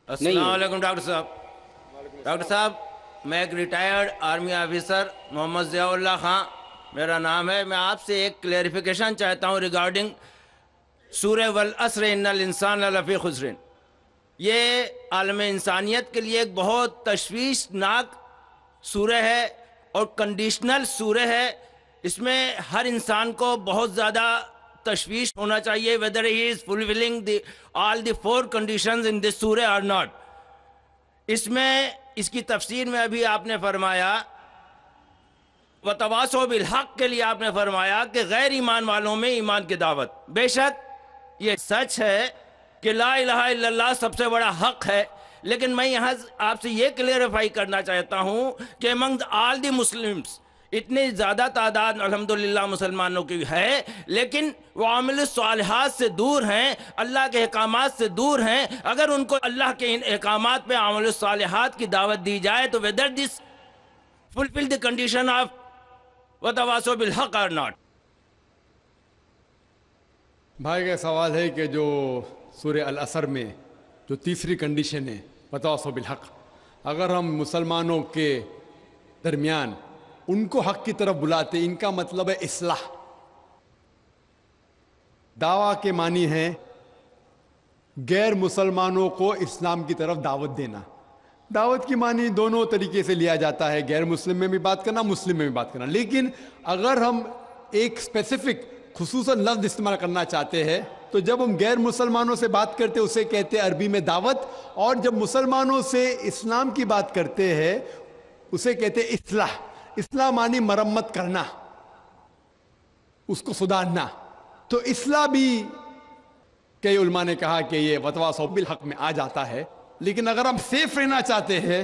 نہیں السلام ہے۔ علیکم ڈاکٹر صاحب۔ ڈاکٹر صاحب، میں ایک ریٹائرڈ آرمی آفیسر محمد ضیاء اللہ خان میرا نام ہے۔ میں آپ سے ایک کلیریفیکیشن چاہتا ہوں ریگارڈنگ سورہ والعصر ان الانسان لفی خسر۔ یہ عالم انسانیت کے لیے ایک بہت تشویشناک سورہ ہے اور کنڈیشنل سورہ ہے۔ اس میں ہر انسان کو بہت زیادہ تشویش ہونا چاہیے whether he is fulfilling all the 4 conditions in this surah or not۔ اس میں اس کی تفسیر میں ابھی آپ نے فرمایا وَتَوَاصَوْا بِالْحَقِّ کے لیے آپ نے فرمایا کہ غیر ایمان والوں میں ایمان کی دعوت۔ بے شک یہ سچ ہے کہ لا الہ الا اللہ سب سے بڑا حق ہے، لیکن میں یہاں آپ سے یہ کلیئرفائی کرنا چاہتا ہوں کہ among all the Muslims اتنی زیادہ تعداد الحمدللہ مسلمانوں کی ہے، لیکن وہ عامل الصالحات سے دور ہیں، اللہ کے احکامات سے دور ہیں۔ اگر ان کو اللہ کے ان احکامات پہ عامل الصالحات کی دعوت دی جائے تو whether this fulfill the condition of وَتَوَاصَوْا بِالْحَقِّ or not۔ بھائی کا سوال ہے کہ جو سورہ العصر میں جو تیسری کنڈیشن ہے وَتَوَاصَوْا بِالْحَقِّ، اگر ہم مسلمانوں کے درمیان ان کو حق کی طرف بلاتے، ان کا مطلب ہے اصلاح۔ دعویٰ کے معنی ہے غیر مسلمانوں کو اسلام کی طرف دعوت دینا۔ دعوت کی معنی دونوں طریقے سے لیا جاتا ہے، غیر مسلم میں بھی بات کرنا، مسلم میں بھی بات کرنا، لیکن اگر ہم ایک اسپیسیفک خصوصاً لفظ استعمال کرنا چاہتے ہیں تو جب ہم غیر مسلمانوں سے بات کرتے اسے کہتے ہیں عربی میں دعوت، اور جب مسلمانوں سے اسلام کی بات کرتے ہیں اسے کہتے ہیں اصلاح۔ اصلاح معنی مرمت کرنا، اس کو سدھارنا۔ تو اصلاح بھی کئی علماء نے کہا کہ یہ وَتَوَاصَوْا بِالْحَقِّ میں آ جاتا ہے، لیکن اگر ہم سیف رہنا چاہتے ہیں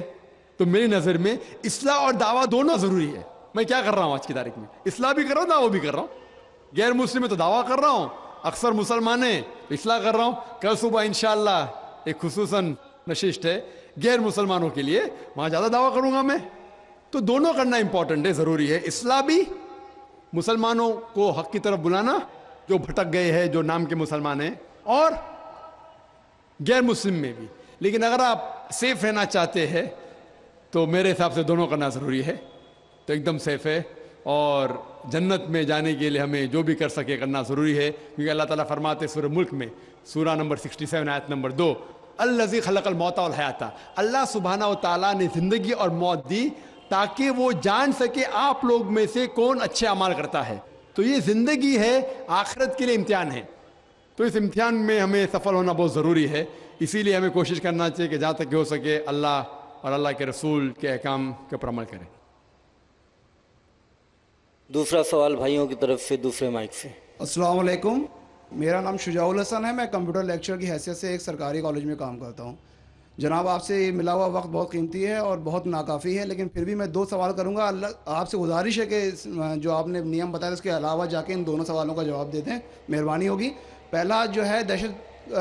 تو میری نظر میں اصلاح اور دعویٰ دونوں ضروری ہے۔ میں کیا کر رہا ہوں آج کی تاریخ میں؟ اصلاح بھی کر رہا ہوں، دعویٰ بھی کر رہا ہوں۔ غیر مسلم میں تو دعویٰ کر رہا ہوں، اکثر مسلمان ہیں اصلاح کر رہا ہوں۔ کل صبح انشاءاللہ ایک خصوصاً نشست ہے غیر مسلمانوں کے لیے، وہاں زیادہ دعویٰ کروں گا میں۔ تو دونوں کرنا امپورٹنٹ ہے، ضروری ہے۔ اصلاح بھی، مسلمانوں کو حق کی طرف بلانا جو بھٹک گئے ہیں، جو نام کے مسلمان ہیں، اور غیر مسلم میں بھی۔ لیکن اگر آپ سیف رہنا چاہتے ہیں تو میرے حساب سے دونوں کرنا ضروری ہے، تو ایک دم سیف ہے۔ اور جنت میں جانے کے لیے ہمیں جو بھی کر سکے کرنا ضروری ہے، کیونکہ اللہ تعالیٰ فرماتے سورہ ملک میں سورہ نمبر 67 آیت نمبر 2، الذی خلق الموت والحیات، اللہ سبحانہ و تعالیٰ نے زندگی اور موت دی تاکہ وہ جان سکے آپ لوگ میں سے کون اچھے اعمال کرتا ہے۔ تو یہ زندگی ہے، آخرت کے لیے امتحان ہے، تو اس امتحان میں ہمیں سفل ہونا بہت ضروری ہے۔ اسی لیے ہمیں کوشش کرنا چاہیے کہ جہاں تک ہو سکے اللہ اور اللہ کے رسول کے احکام کے اوپر عمل کریں۔ دوسرا سوال بھائیوں کی طرف سے دوسرے مائک سے۔ السلام علیکم، میرا نام شجاع الحسن ہے، میں کمپیوٹر لیکچر کی حیثیت سے ایک سرکاری کالج میں کام کرتا ہوں۔ جناب، آپ سے ملا ہوا وقت بہت قیمتی ہے اور بہت ناکافی ہے، لیکن پھر بھی میں 2 سوال کروں گا۔ آپ سے گزارش ہے کہ جو آپ نے نیم بتایا اس کے علاوہ جا کے ان دونوں سوالوں کا جواب دے دیں، مہربانی ہوگی۔ پہلا جو ہے دہشت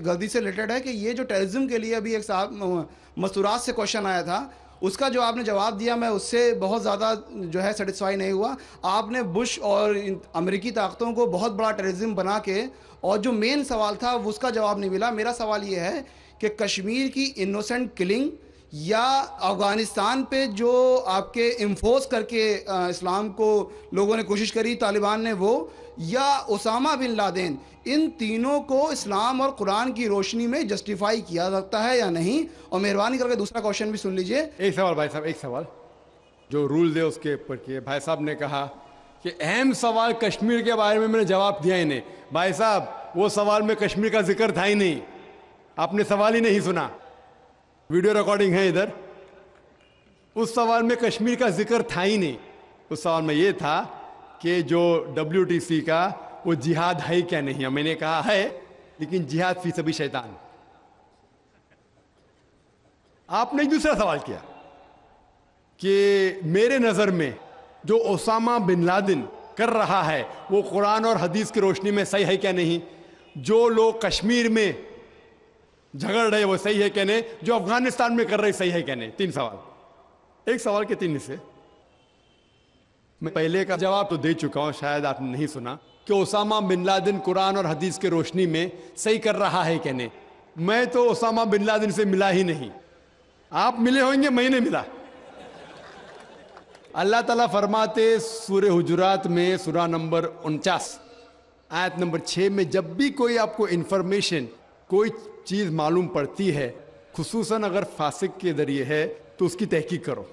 گردی سے ریلیٹڈ ہے کہ یہ جو ٹیررزم کے لیے ابھی ایک صاحب مستورات سے کوشچن آیا تھا، اس کا جو آپ نے جواب دیا میں اس سے بہت زیادہ جو ہے سیٹسفائی نہیں ہوا۔ آپ نے بش اور امریکی طاقتوں کو بہت بڑا ٹیررزم بنا کے، اور جو مین سوال تھا اس کا جواب نہیں ملا۔ میرا سوال یہ ہے کہ کشمیر کی انوسنٹ کلنگ، یا افغانستان پہ جو آپ کے انفورس کر کے اسلام کو لوگوں نے کوشش کری طالبان نے، وہ یا اسامہ بن لادن، ان تینوں کو اسلام اور قرآن کی روشنی میں جسٹیفائی کیا سکتا ہے یا نہیں؟ اور مہربانی کر کے دوسرا کوشچن بھی سن لیجئے۔ ایک سوال بھائی صاحب، ایک سوال جو رولز ہے اس کے اوپر کیے۔ بھائی صاحب نے کہا کہ اہم سوال کشمیر کے بارے میں نے جواب دیا ہی نہیں۔ بھائی صاحب، وہ سوال میں کشمیر کا ذکر تھا ہی نہیں، آپ نے سوال ہی نہیں سنا، ویڈیو ریکارڈنگ ہے ادھر۔ اس سوال میں کشمیر کا ذکر تھا ہی نہیں۔ اس سوال میں یہ تھا کہ جو WTC کا وہ جہاد ہے کیا نہیں؟ میں نے کہا ہے، لیکن جہاد فی سبیل شیطان۔ آپ نے ایک دوسرا سوال کیا کہ میرے نظر میں جو اسامہ بن لادن کر رہا ہے وہ قرآن اور حدیث کی روشنی میں صحیح ہے کیا نہیں؟ جو لوگ کشمیر میں جھگڑ رہے وہ صحیح ہے کیا نہیں؟ جو افغانستان میں کر رہے صحیح ہے کیا نہیں؟ 3 سوال، ایک سوال کے 3 حصے۔ میں پہلے کا جواب تو دے چکا ہوں، شاید آپ نے نہیں سنا، کہ اسامہ بن لادن قرآن اور حدیث کی روشنی میں صحیح کر رہا ہے کہ نہیں۔ میں تو اسامہ بن لادن سے ملا ہی نہیں. آپ ملے ہوں گے, میں نہیں ملا. اللہ تعالیٰ فرماتے سورہ حجرات میں سورہ نمبر 49 آیت نمبر 6 میں, جب بھی کوئی آپ کو انفارمیشن کوئی چیز معلوم پڑتی ہے, خصوصاً اگر فاسق کے ذریعے ہے, تو اس کی تحقیق کرو.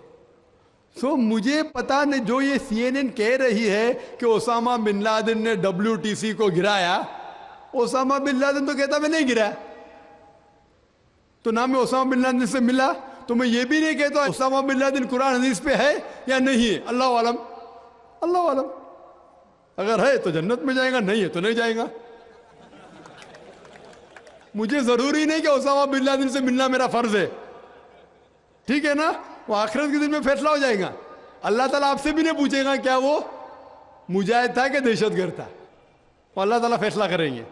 سو مجھے پتا نہیں, جو یہ CNN کہہ رہی ہے کہ اسامہ بن لادن نے WTC کو گرایا, اسامہ بن لادن تو کہتا میں نہیں گرایا. تو نہ میں اسامہ بن لادن سے ملا, تو میں یہ بھی نہیں کہتا اسامہ بن لادن قرآن حدیث پہ ہے یا نہیں ہے. اللہ عالم, اللہ عالم. اگر ہے تو جنت میں جائے گا, نہیں ہے تو نہیں جائے گا. مجھے ضروری نہیں کہ اسامہ بن لادن سے ملنا میرا فرض ہے, ٹھیک ہے نا. وہ آخرت کے دن میں فیصلہ ہو جائے گا. اللہ تعالیٰ آپ سے بھی نہیں پوچھے گا کیا وہ مجاہد تھا کہ دہشت گرد تھا, وہ اللہ تعالیٰ فیصلہ کریں گے.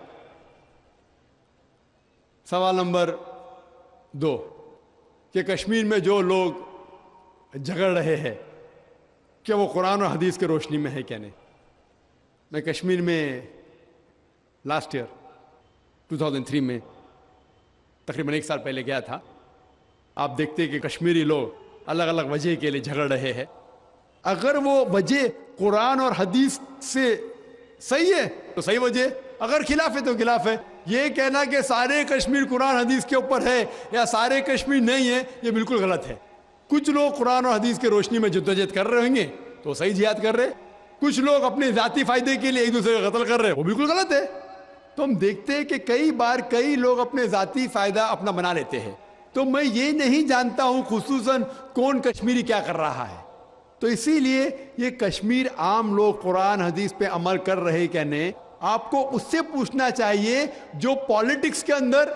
سوال نمبر 2 کہ کشمیر میں جو لوگ جھگڑ رہے ہیں کیا وہ قرآن اور حدیث کے روشنی میں ہے کیا نہیں. میں کشمیر میں لاسٹ ایئر 2003 میں تقریباً 1 سال پہلے گیا تھا. آپ دیکھتے کہ کشمیری لوگ الگ الگ وجہ کے لیے جھگڑ رہے ہیں. اگر وہ وجہ قرآن اور حدیث سے صحیح ہے تو صحیح وجہ, اگر خلاف ہے تو خلاف ہے. یہ کہنا کہ سارے کشمیر قرآن حدیث کے اوپر ہے یا سارے کشمیر نہیں ہے, یہ بالکل غلط ہے. کچھ لوگ قرآن اور حدیث کے روشنی میں جدوجہد کر رہے ہوں گے تو صحیح جہاد کر رہے, کچھ لوگ اپنے ذاتی فائدے کے لیے ایک دوسرے کا قتل کر رہے, وہ بالکل غلط ہے. تو ہم دیکھتے ہیں کہ کئی بار کئی لوگ اپنے ذاتی فائدہ اپنا بنا لیتے ہیں. تو میں یہ نہیں جانتا ہوں خصوصاً کون کشمیری کیا کر رہا ہے. تو اسی لیے یہ کشمیر عام لوگ قرآن حدیث پہ عمل کر رہے کیا نہیں, آپ کو اس سے پوچھنا چاہیے جو پالیٹکس کے اندر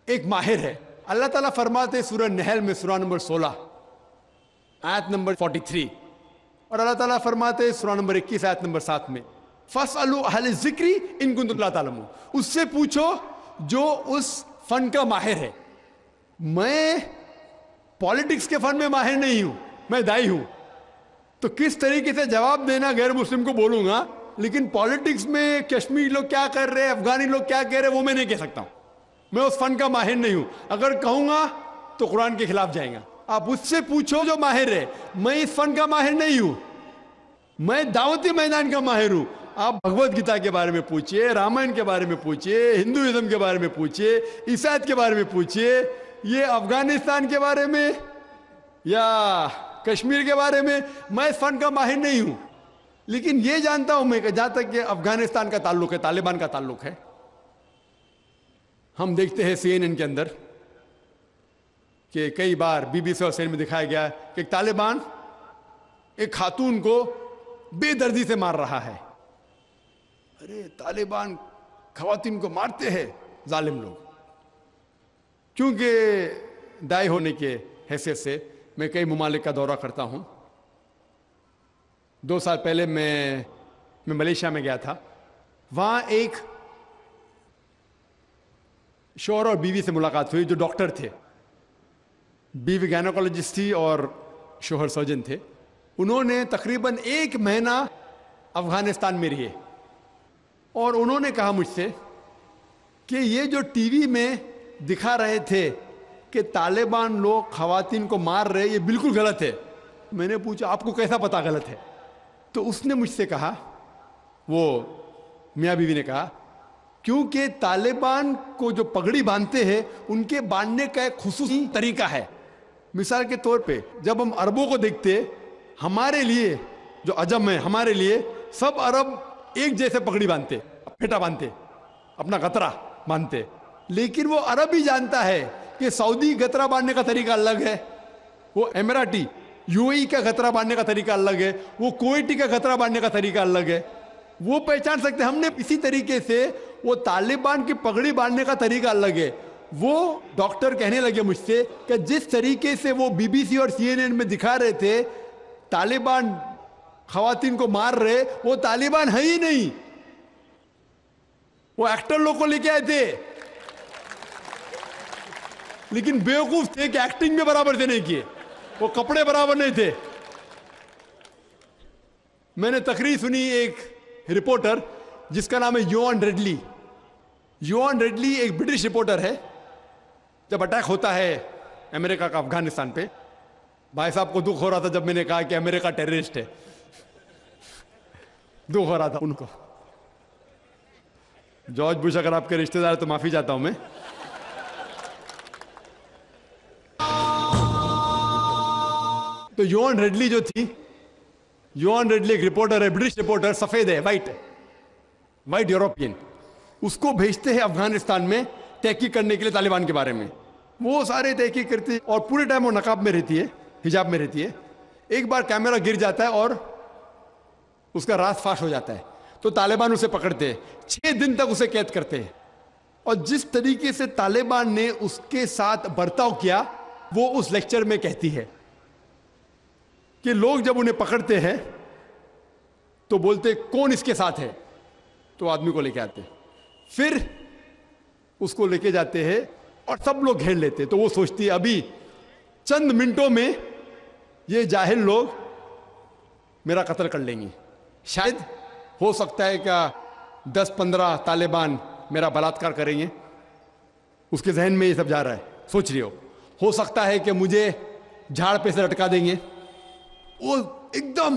ایک ماہر ہے. اللہ تعالیٰ فرماتے سورہ نحل میں سورہ نمبر 16 آیت نمبر 43, اور اللہ تعالیٰ فرماتے سورہ نمبر 21 آیت نمبر 7 میں فَاسْأَلُوا أَهْلَ الذِّكْرِ إِن كُنتُمْ لَا تَعْلَمُونَ. اس سے پوچھو جو اس فن کا ماہر ہے. میں پالیٹکس کے فن میں ماہر نہیں ہوں, میں دائی ہوں. تو کس طریقے سے جواب دینا غیر مسلم کو بولوں گا, لیکن پالیٹکس میں کشمیری لوگ کیا کر رہے ہیں, افغانی لوگ کیا کہہ رہے ہیں, وہ میں نہیں کہہ سکتا ہوں. میں اس فن کا ماہر نہیں ہوں. اگر کہوں گا تو قرآن کے خلاف جائیں گا. آپ اس سے پوچھو جو ماہر ہے. میں اس فن کا ماہر نہیں ہوں, میں دعوتی میدان کا ماہر ہوں. آپ بھگوت گیتا کے بارے میں پوچھئے, رامائن کے بارے میں پوچھئے, ہندوازم کے بارے میں پوچھئے, عیسائیت کے بارے میں پوچھئے, یہ افغانستان کے بارے میں یا کشمیر کے بارے میں. میں اس فن کا ماہر نہیں ہوں, لیکن یہ جانتا ہوں میں کہ جہاں تک کہ افغانستان کا تعلق ہے, طالبان کا تعلق ہے, ہم دیکھتے ہیں CNN کے اندر کہ کئی بار BBC اور CNN میں دکھایا گیا کہ طالبان ایک خاتون کو بے دردی سے مار رہا ہے. ارے طالبان خواتین کو مارتے ہیں ظالم لوگ. کیونکہ دائی ہونے کے حیثیت سے میں کئی ممالک کا دورہ کرتا ہوں. 2 سال پہلے میں ملیشیا میں گیا تھا. وہاں ایک شوہر اور بیوی سے ملاقات ہوئی جو ڈاکٹر تھے. بیوی گائنوکالوجسٹ تھی اور شوہر سرجن تھے. انہوں نے تقریباً 1 مہینہ افغانستان میں رہے, اور انہوں نے کہا مجھ سے کہ یہ جو ٹی وی میں دکھا رہے تھے کہ طالبان لوگ خواتین کو مار رہے, یہ بالکل غلط ہے. میں نے پوچھا آپ کو کیسا پتا غلط ہے؟ تو اس نے مجھ سے کہا, وہ میاں بیوی نے کہا, کیونکہ طالبان کو جو پگڑی باندھتے ہیں ان کے باندھنے کا ایک خصوصی طریقہ ہے. مثال کے طور پہ جب ہم عربوں کو دیکھتے, ہمارے لیے جو عجم ہیں, ہمارے لیے سب عرب ایک جیسے پگڑی باندھتے, پھیٹا باندھتے, اپنا غترہ باندھتے. لیکن وہ عرب ہی جانتا ہے کہ سعودی غترہ باندھنے کا طریقہ الگ ہے, وہ اماراتی UAE کا غترہ باندھنے کا طریقہ الگ ہے, وہ کویٹی کا غترہ باندھنے کا طریقہ الگ ہے. وہ پہچان سکتے. ہم نے اسی طریقے سے وہ طالبان کی پگڑی باندھنے کا طریقہ الگ ہے. وہ ڈاکٹر کہنے لگے مجھ سے کہ جس طریقے سے وہ BBC اور CNN میں دکھا رہے تھے طالبان خواتین کو مار رہے, وہ طالبان ہے ہی نہیں, وہ ایکٹر لوگ کو لے کے آئے تھے, لیکن بیوقوف تھے کہ ایکٹنگ میں برابر سے نہیں کیے, وہ کپڑے برابر نہیں تھے. میں نے تقریر سنی ایک رپورٹر جس کا نام ہے یوان ریڈلی. یوان ریڈلی ایک برٹش رپورٹر ہے. جب اٹیک ہوتا ہے امریکہ کا افغانستان پہ, بھائی صاحب کو دکھ ہو رہا تھا جب میں نے کہا کہ امریکہ ٹیررسٹ ہے, دکھ ہو رہا تھا ان کو. جارج بش اگر آپ کے رشتہ دار تو معافی چاہتا ہوں میں. تو یوان ریڈلی جو تھی, یوان ریڈلی ایک رپورٹر ہے, برٹش رپورٹر, سفید ہے, وائٹ یورپین. اس کو بھیجتے ہیں افغانستان میں تحقیق کرنے کے لیے طالبان کے بارے میں. وہ سارے تحقیق کرتے ہیں اور پورے ٹائم وہ نقاب میں رہتی ہے, حجاب میں رہتی ہے. ایک بار کیمرہ گر جاتا ہے اور اس کا راز فاش ہو جاتا ہے, تو طالبان اسے پکڑتے ہیں, 6 دن تک اسے قید کرتے ہیں. اور جس طریقے سے طالبان نے اس کے ساتھ برتاؤ کیا وہ اس لیکچر میں کہتی ہے کہ لوگ جب انہیں پکڑتے ہیں تو بولتے کون اس کے ساتھ ہے, تو آدمی کو لے کے آتے, پھر اس کو لے کے جاتے ہیں اور سب لوگ گھیر لیتے. تو وہ سوچتی ہے ابھی چند منٹوں میں یہ جاہل لوگ میرا قتل کر لیں گے. شاید ہو سکتا ہے کہ 10-15 طالبان میرا بلاತ್کار کریں گے. اس کے ذہن میں یہ سب جا رہا ہے, سوچ رہی ہو سکتا ہے کہ مجھے جھاڑ پہ سے لٹکا دیں گے. وہ ایک دم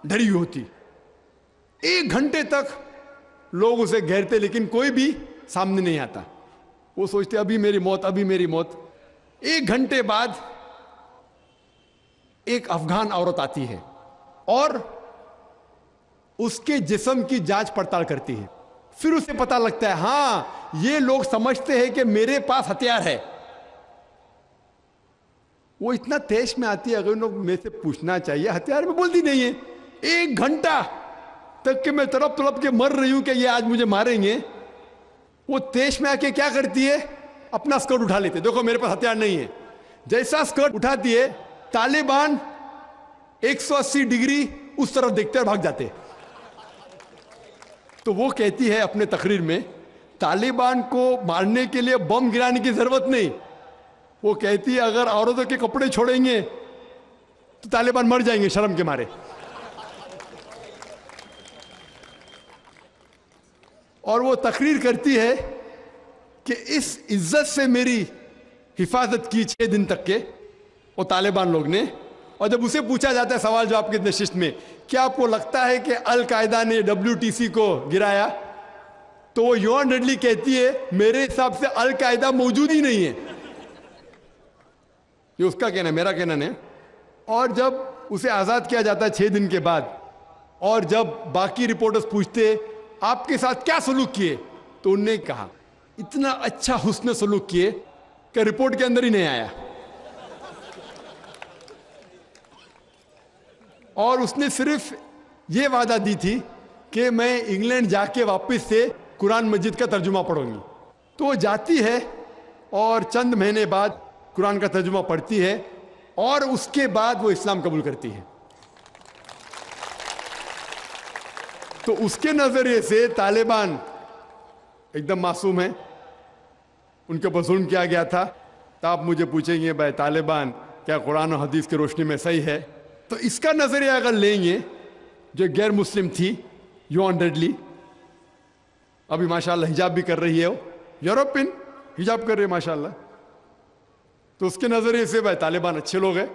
ڈری ہوئی ہوتی. 1 گھنٹے تک لوگ اسے گھیرتے لیکن کوئی بھی سامنے نہیں آتا. وہ سوچتے ابھی میری موت, ابھی میری موت. 1 گھنٹے بعد ایک افغان عورت آتی ہے اور اس کے جسم کی جانچ پڑتال کرتی ہے. پھر اسے پتا لگتا ہے ہاں یہ لوگ سمجھتے ہیں کہ میرے پاس ہتھیار ہے. وہ اتنا تیش میں آتی ہے, اگر لوگ میں سے پوچھنا چاہیے ہتھیار میں, بولتی نہیں ہے. 1 گھنٹہ تک کہ میں تڑپ کے مر رہی ہوں کہ یہ آج مجھے ماریں گے. وہ تیش میں آ کے کیا کرتی ہے, اپنا اسکرٹ اٹھا لیتے, دیکھو میرے پاس ہتھیار نہیں ہے. جیسا اسکرٹ اٹھاتی ہے طالبان 180 ڈگری اس طرف دیکھتے اور بھاگ جاتے. تو وہ کہتی ہے اپنے تقریر میں طالبان کو مارنے کے لیے بم گرانے کی ضرورت نہیں. وہ کہتی ہے اگر عورتوں کے کپڑے چھوڑیں گے تو طالبان مر جائیں گے شرم کے مارے. اور وہ تقریر کرتی ہے کہ اس عزت سے میری حفاظت کی 6 دن تک کے وہ طالبان لوگ نے. اور جب اسے پوچھا جاتا ہے سوال جواب کی نشست میں کیا آپ کو لگتا ہے کہ القاعدہ نے WTC کو گرایا, تو وہ یوان ریڈلی کہتی ہے میرے حساب سے القاعدہ موجود ہی نہیں ہے. یہ اس کا کہنا ہے, میرا کہنا نہیں. اور جب اسے آزاد کیا جاتا ہے 6 دن کے بعد, اور جب باقی رپورٹرز پوچھتے آپ کے ساتھ کیا سلوک کیے, تو انہوں نے کہا اتنا اچھا حسن سلوک کیے کہ رپورٹ کے اندر ہی نہیں آیا. اور اس نے صرف یہ وعدہ دی تھی کہ میں انگلینڈ جا کے واپس سے قرآن مجید کا ترجمہ پڑھوں گی. تو وہ جاتی ہے اور چند مہینے بعد قرآن کا ترجمہ پڑھتی ہے اور اس کے بعد وہ اسلام قبول کرتی ہے. تو اس کے نظریے سے طالبان ایک دم معصوم ہیں, ان کے اوپر ظلم کیا گیا تھا. تو آپ مجھے پوچھیں گے بھائی طالبان کیا قرآن و حدیث کی روشنی میں صحیح ہے؟ تو اس کا نظریہ اگر لیں گے, جو غیر مسلم تھی یوان ریڈلی, ابھی ماشاءاللہ حجاب بھی کر رہی ہے, وہ یورپین حجاب کر رہی ہے ماشاءاللہ, تو اس کے نظریے سے بھائی طالبان اچھے لوگ ہیں.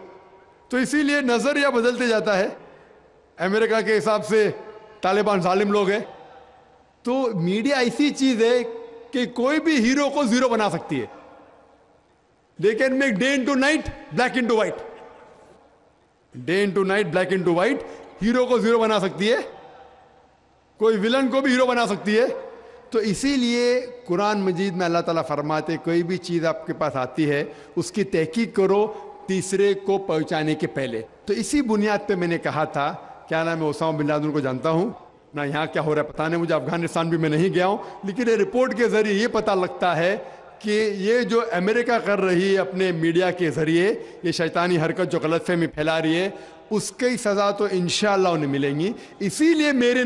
تو اسی لیے نظریہ بدلتے جاتا ہے. امریکہ کے حساب سے طالبان ظالم لوگ ہیں. تو میڈیا ایسی چیز ہے کہ کوئی بھی ہیرو کو زیرو بنا سکتی ہے. They can make day into night, black into white. Day into night, black into white. Hero کو زیرو بنا سکتی ہے, کوئی ولن کو بھی ہیرو بنا سکتی ہے. تو اسی لیے قرآن مجید میں اللہ تعالیٰ فرماتے کوئی بھی چیز آپ کے پاس آتی ہے اس کی تحقیق کرو تیسرے کو پہنچانے کے پہلے. تو اسی بنیاد پہ میں نے کہا تھا کیا نام ہے, اسامہ بن لادن کو جانتا ہوں نہ, یہاں کیا ہو رہا ہے پتہ نہیں مجھے, افغانستان بھی میں نہیں گیا ہوں, لیکن یہ رپورٹ کے ذریعے یہ پتہ لگتا ہے کہ یہ جو امریکہ کر رہی ہے اپنے میڈیا کے ذریعے یہ شیطانی حرکت جو غلط فہمی پھیلا رہی ہے, اس کی سزا تو انشاءاللہ انہیں ملیں گی. اسی لیے میرے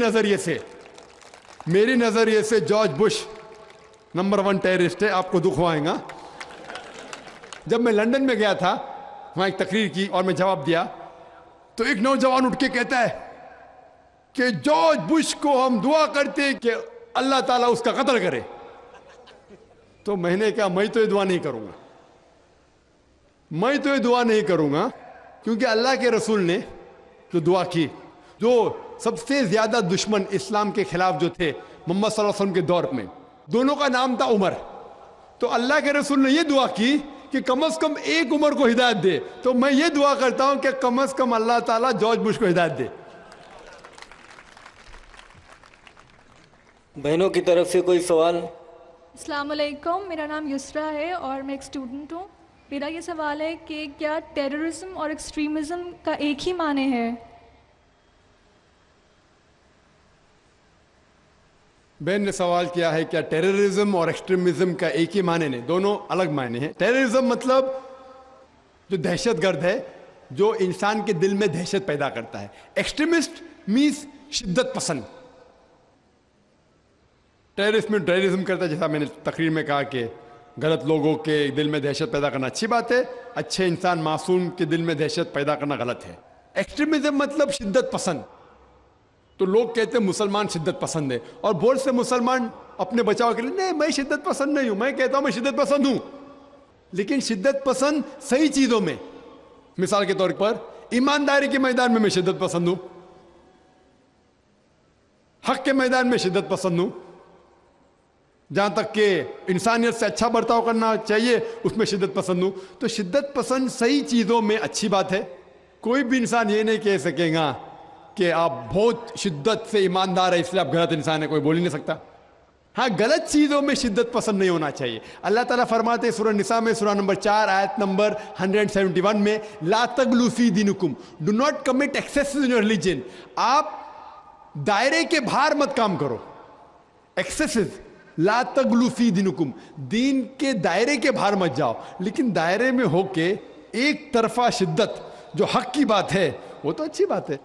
نظریے سے جارج بش نمبر 1 ٹیررسٹ ہے. آپ کو دکھ ہوائے گا. جب میں لندن میں گیا تھا, وہاں ایک تقریر کی اور میں جواب دیا, تو ایک نوجوان اٹھ کے کہتا ہے کہ جارج بش کو ہم دعا کرتے کہ اللہ تعالیٰ اس کا قتل کرے. تو میں نے کہا میں تو یہ دعا نہیں کروں گا، میں تو یہ دعا نہیں کروں گا، کیونکہ اللہ کے رسول نے جو دعا کی، جو سب سے زیادہ دشمن اسلام کے خلاف جو تھے محمد صلی اللہ علیہ وسلم کے دور میں، دونوں کا نام تھا عمر، تو اللہ کے رسول نے یہ دعا کی کہ کم از کم ایک عمر کو ہدایت دے، تو میں یہ دعا کرتا ہوں کہ کم از کم اللہ تعالیٰ جارج بش کو ہدایت دے۔ بہنوں کی طرف سے کوئی سوال؟ السلام علیکم، میرا نام یسرا ہے اور میں ایک اسٹوڈنٹ ہوں۔ میرا یہ سوال ہے کہ کیا ٹیررزم اور ایکسٹریمزم کا ایک ہی معنی ہے؟ بہن نے سوال کیا ہے کیا ٹیررزم اور ایکسٹریمزم کا ایک ہی معنی نہیں، دونوں الگ معنی ہیں۔ ٹیررزم مطلب جو دہشت گرد ہے، جو انسان کے دل میں دہشت پیدا کرتا ہے۔ ایکسٹریمسٹ مینس شدت پسند۔ ٹیررسٹ میں ٹیررزم کرتا ہے، جیسا میں نے تقریر میں کہا کہ غلط لوگوں کے دل میں دہشت پیدا کرنا اچھی بات ہے، اچھے انسان معصوم کے دل میں دہشت پیدا کرنا غلط ہے۔ ایکسٹریمزم مطلب شدت پسند۔ تو لوگ کہتے ہیں مسلمان شدت پسند ہے، اور بہت سے مسلمان اپنے بچاؤ کے لیے نہیں میں شدت پسند نہیں ہوں، میں کہتا ہوں میں شدت پسند ہوں، لیکن شدت پسند صحیح چیزوں میں۔ مثال کے طور پر ایمانداری کے میدان میں میں شدت پسند ہوں، حق کے میدان میں شدت پسند ہوں، جہاں تک کہ انسانیت سے اچھا برتاؤ کرنا چاہیے اس میں شدت پسند ہوں۔ تو شدت پسند صحیح چیزوں میں اچھی بات ہے۔ کوئی بھی انسان یہ نہیں کہہ سکے گا کہ آپ بہت شدت سے ایماندار ہے اس لیے آپ غلط انسان ہے، کوئی بول ہی نہیں سکتا۔ ہاں غلط چیزوں میں شدت پسند نہیں ہونا چاہیے۔ اللہ تعالیٰ فرماتے ہیں سورہ نساء میں سورہ نمبر 4 آیت نمبر 171 میں لا تغلوا فی دینکم، do not commit excess in your religion, آپ دائرے کے باہر مت کام کرو۔ ایکسیسز لا تغلوا فی دینکم، دین کے دائرے کے باہر مت جاؤ، لیکن دائرے میں ہو کے ایک طرفہ شدت جو حق کی بات ہے وہ تو اچھی بات ہے۔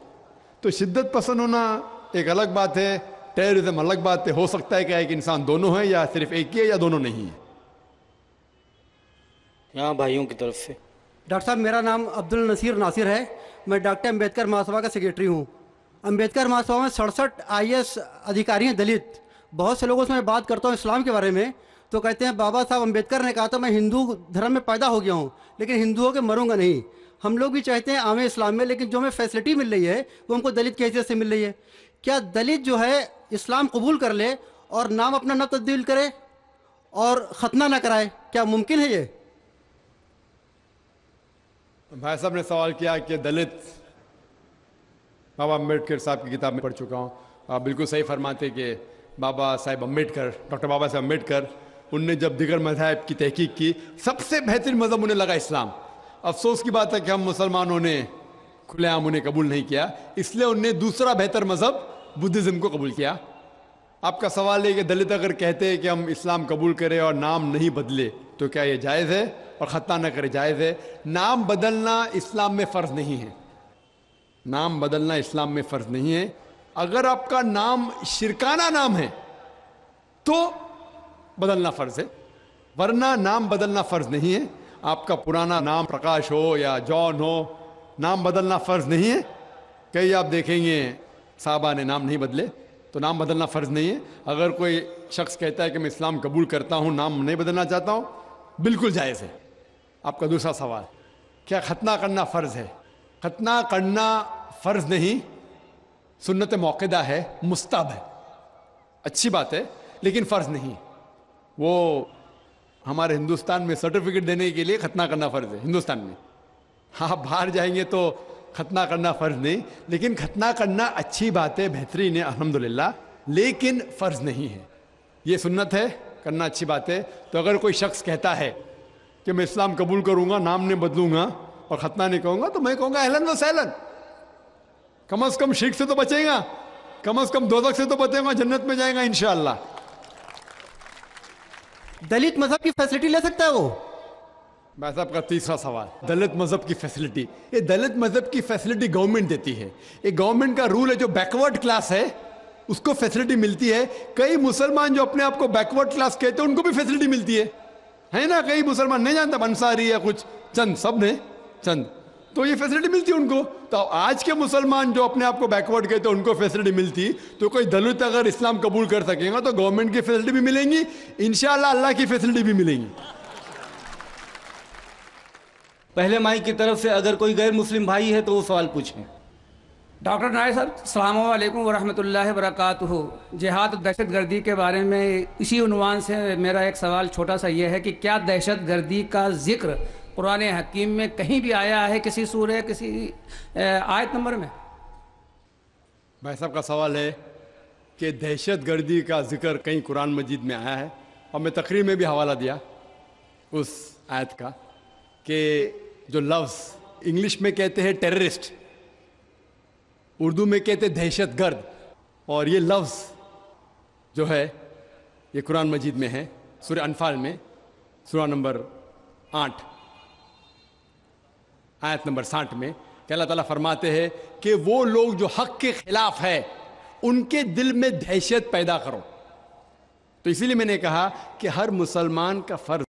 تو شدت پسند ہونا ایک الگ بات ہے، ٹیررزم الگ بات ہے۔ ہو سکتا ہے کہ ایک انسان دونوں ہے یا صرف ایک ہی ہے یا دونوں نہیں ہے۔ یہاں بھائیوں کی طرف سے۔ ڈاکٹر صاحب میرا نام عبد النصیر ناصر ہے، میں ڈاکٹر امبیڈکر مہاسبھا کا سیکریٹری ہوں۔ امبیڈکر مہاسبھا میں 67 IAS ادھیکاری ہیں دلت۔ بہت سے لوگوں سے میں بات کرتا ہوں اسلام کے بارے میں تو کہتے ہیں بابا صاحب امبیڈکر نے کہا تھا میں ہندو دھرم میں پیدا ہو گیا ہوں لیکن ہندو ہو کے مروں گا نہیں۔ ہم لوگ بھی چاہتے ہیں عام اسلام میں، لیکن جو ہمیں فیسلٹی مل رہی ہے وہ ہم کو دلت کی حیثیت سے مل رہی ہے۔ کیا دلت جو ہے اسلام قبول کر لے اور نام اپنا نہ تبدیل کرے اور ختنہ نہ کرائے، کیا ممکن ہے یہ؟ بھائی صاحب نے سوال کیا کہ دلت، بابا امبیڈکر صاحب کی کتاب میں پڑھ چکا ہوں، آپ بالکل صحیح فرماتے کہ بابا صاحب امبیڈکر، ڈاکٹر بابا صاحب امبیڈکر، ان نے جب دیگر مذاہب کی تحقیق کی سب سے بہترین مذہب انہیں لگا اسلام۔ افسوس کی بات ہے کہ ہم مسلمانوں نے کھلے عام انہیں قبول نہیں کیا، اس لیے انہوں نے دوسرا بہتر مذہب بدھزم کو قبول کیا۔ آپ کا سوال ہے کہ دلت اگر کہتے ہیں کہ ہم اسلام قبول کریں اور نام نہیں بدلے تو کیا یہ جائز ہے، اور ختنہ نہ کرے جائز ہے؟ نام بدلنا اسلام میں فرض نہیں ہے، نام بدلنا اسلام میں فرض نہیں ہے۔ اگر آپ کا نام شرکانہ نام ہے تو بدلنا فرض ہے، ورنہ نام بدلنا فرض نہیں ہے۔ آپ کا پرانا نام پرکاش ہو یا جان ہو، نام بدلنا فرض نہیں ہے۔ کئی آپ دیکھیں گے صحابہ نے نام نہیں بدلے، تو نام بدلنا فرض نہیں ہے۔ اگر کوئی شخص کہتا ہے کہ میں اسلام قبول کرتا ہوں، نام نہیں بدلنا چاہتا ہوں، بالکل جائز ہے۔ آپ کا دوسرا سوال، کیا ختنہ کرنا فرض ہے؟ ختنہ کرنا فرض نہیں، سنت موقدہ ہے، مستحب ہے، اچھی بات ہے، لیکن فرض نہیں۔ وہ ہمارے ہندوستان میں سرٹیفکیٹ دینے کے لیے ختنہ کرنا فرض ہے ہندوستان میں۔ ہاں باہر جائیں گے تو ختنہ کرنا فرض نہیں، لیکن ختنہ کرنا اچھی بات ہے، بہترین ہے الحمدللہ، لیکن فرض نہیں ہے۔ یہ سنت ہے، کرنا اچھی بات ہے۔ تو اگر کوئی شخص کہتا ہے کہ میں اسلام قبول کروں گا، نام نہیں بدلوں گا اور ختنہ نہیں کہوں گا، تو میں کہوں گا اہلاً و سہلاً، کم از کم شرک سے تو بچے گا، کم از کم دوزخ سے تو بچے گا، جنت میں جائے گا انشاءاللہ۔ دلت مذہب کی فیسلٹی لے سکتا ہے وہ؟ بھائی صاحب کا تیسرا سوال، دلت مذہب کی فیسلٹی، یہ دلت مذہب کی فیسلٹی گورنمنٹ دیتی ہے۔ یہ گورنمنٹ کا رول ہے، جو بیکورڈ کلاس ہے اس کو فیسلٹی ملتی ہے۔ کئی مسلمان جو اپنے آپ کو بیکورڈ کلاس کہتے ہیں ان کو بھی فیسلٹی ملتی ہے نا۔ کئی مسلمان نہیں جانتا انصاری ہے کچھ چند، سب نے چند، تو یہ فیسلٹی ملتی ان کو. تو آج کے مسلمان جو اپنے آپ کو بیکورڈ کہتے ہیں ان کو فیسلٹی ملتی, تو کوئی دلت اگر اسلام قبول کر سکے گا تو گورنمنٹ کی فیسلٹی بھی ملیں گی, انشاءاللہ اللہ کی فیسلٹی بھی ملیں گی. پہلے مائی کی طرف سے اگر کوئی غیر مسلم بھائی ہے تو وہ سوال پوچھیں. ڈاکٹر نائر صاحب السلام علیکم ورحمۃ اللہ وبرکاتہ. جہاد و دہشت گردی کے بارے میں اسی عنوان سے میرا ایک سوال چھوٹا سا یہ ہے کہ کیا دہشت گردی کا ذکر قرآن حکیم میں کہیں بھی آیا ہے, کسی سورہ, کسی آیت نمبر میں؟ بھائی صاحب کا سوال ہے کہ دہشت گردی کا ذکر کہیں قرآن مجید میں آیا ہے, اور میں تقریر میں بھی حوالہ دیا اس آیت کا کہ جو لفظ انگلش میں کہتے ہیں ٹیررسٹ, اردو میں کہتے ہیں دہشت گرد, اور یہ لفظ جو ہے یہ قرآن مجید میں ہے سورہ انفال میں, سورہ نمبر 8 آیت نمبر 60 میں, کہ اللہ تعالیٰ فرماتے ہیں کہ وہ لوگ جو حق کے خلاف ہے ان کے دل میں دہشت پیدا کرو. تو اسی لیے میں نے کہا کہ ہر مسلمان کا فرض